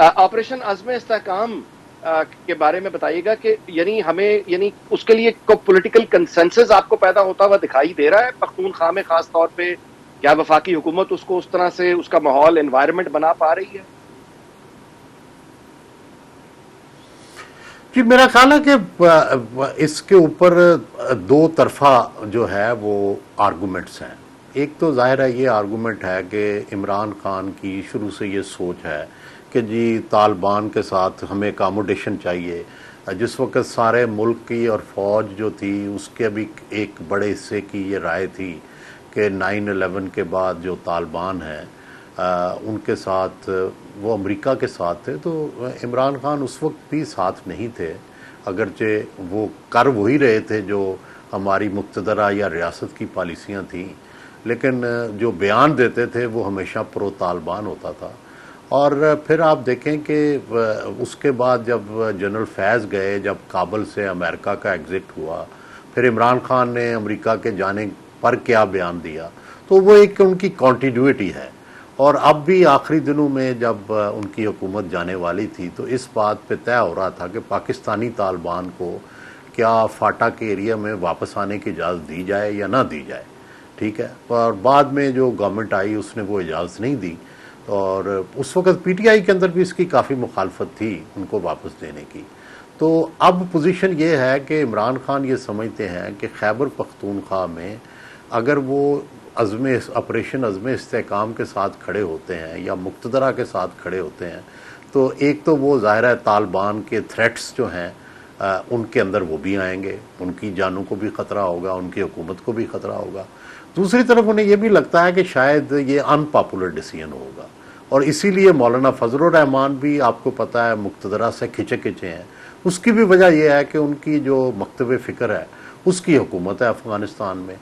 Operation عزم استحکام کے بارے میں بتائیے گا کہ یعنی ہمیں یعنی اس کے لیے پولیٹیکل کنسنسس آپ کو پیدا ہوتا ہوا دکھائی دے رہا ہے پختونخوا میں خاص طور پہ؟ کیا وفاقی حکومت اس کو اس طرح سے اس کا ماحول انوائرمنٹ بنا پا رہی ہے؟ جی میرا خیال ہے کہ اس کے اوپر دو طرفہ جو ہے وہ آرگومنٹس ہیں. ایک تو ظاہر ہے یہ آرگومنٹ ہے کہ عمران خان کی شروع سے یہ سوچ ہے کہ جی طالبان کے ساتھ ہمیں اکاموڈیشن چاہیے. جس وقت سارے ملک کی اور فوج جو تھی اس کے بھی ایک بڑے حصے کی یہ رائے تھی کہ 9/11 کے بعد جو طالبان ہیں ان کے ساتھ وہ امریکہ کے ساتھ تھے، تو عمران خان اس وقت بھی ساتھ نہیں تھے، اگرچہ وہ کر وہی رہے تھے جو ہماری مقتدرہ یا ریاست کی پالیسیاں تھیں، لیکن جو بیان دیتے تھے وہ ہمیشہ پرو طالبان ہوتا تھا. اور پھر آپ دیکھیں کہ اس کے بعد جب جنرل فیض گئے، جب کابل سے امریکہ کا ایگزٹ ہوا، پھر عمران خان نے امریکہ کے جانے پر کیا بیان دیا، تو وہ ایک ان کی کنٹینیوٹی ہے. اور اب بھی آخری دنوں میں جب ان کی حکومت جانے والی تھی تو اس بات پہ طے ہو رہا تھا کہ پاکستانی طالبان کو کیا فاٹا کے ایریا میں واپس آنے کی اجازت دی جائے یا نہ دی جائے. ٹھیک ہے، اور بعد میں جو گورنمنٹ آئی اس نے وہ اجازت نہیں دی، اور اس وقت پی ٹی آئی کے اندر بھی اس کی کافی مخالفت تھی ان کو واپس دینے کی. تو اب پوزیشن یہ ہے کہ عمران خان یہ سمجھتے ہیں کہ خیبر پختونخوا میں اگر وہ آپریشن عزم استحکام کے ساتھ کھڑے ہوتے ہیں یا مقتدرہ کے ساتھ کھڑے ہوتے ہیں، تو ایک تو وہ ظاہر ہے طالبان کے تھریٹس جو ہیں ان کے اندر وہ بھی آئیں گے، ان کی جانوں کو بھی خطرہ ہوگا، ان کی حکومت کو بھی خطرہ ہوگا. دوسری طرف انہیں یہ بھی لگتا ہے کہ شاید یہ ان پاپولر ڈیسیژن ہوگا، اور اسی لیے مولانا فضل الرحمان بھی آپ کو پتہ ہے مقتدرہ سے کھچے ہیں. اس کی بھی وجہ یہ ہے کہ ان کی جو مکتب فکر ہے اس کی حکومت ہے افغانستان میں،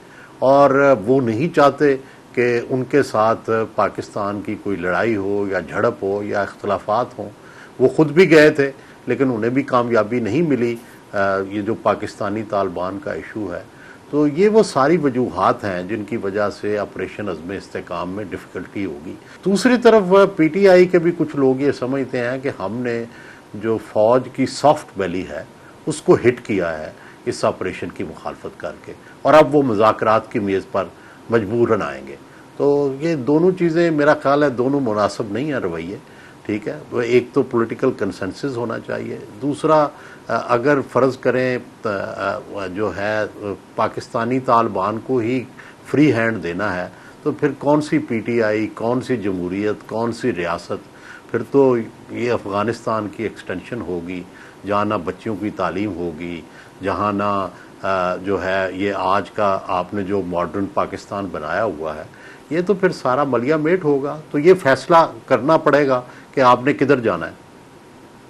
اور وہ نہیں چاہتے کہ ان کے ساتھ پاکستان کی کوئی لڑائی ہو یا جھڑپ ہو یا اختلافات ہوں. وہ خود بھی گئے تھے لیکن انہیں بھی کامیابی نہیں ملی یہ جو پاکستانی طالبان کا ایشو ہے. تو یہ وہ ساری وجوہات ہیں جن کی وجہ سے آپریشن عزم استحکام میں ڈیفیکلٹی ہوگی. دوسری طرف پی ٹی آئی کے بھی کچھ لوگ یہ سمجھتے ہیں کہ ہم نے جو فوج کی سافٹ بیلی ہے اس کو ہٹ کیا ہے اس آپریشن کی مخالفت کر کے، اور اب وہ مذاکرات کی میز پر مجبوراً آئیں گے. تو یہ دونوں چیزیں میرا خیال ہے دونوں مناسب نہیں ہیں رویے. ٹھیک ہے، ایک تو پولیٹیکل کنسنسس ہونا چاہیے، دوسرا اگر فرض کریں جو ہے پاکستانی طالبان کو ہی فری ہینڈ دینا ہے تو پھر کون سی پی ٹی آئی، کون سی جمہوریت، کون سی ریاست؟ پھر تو یہ افغانستان کی ایکسٹینشن ہوگی جہاں نہ بچیوں کی تعلیم ہوگی، جہاں نہ جو ہے یہ آج کا آپ نے جو ماڈرن پاکستان بنایا ہوا ہے، یہ تو پھر سارا ملیا میٹ ہوگا. تو یہ فیصلہ کرنا پڑے گا کہ آپ نے کدھر جانا ہے.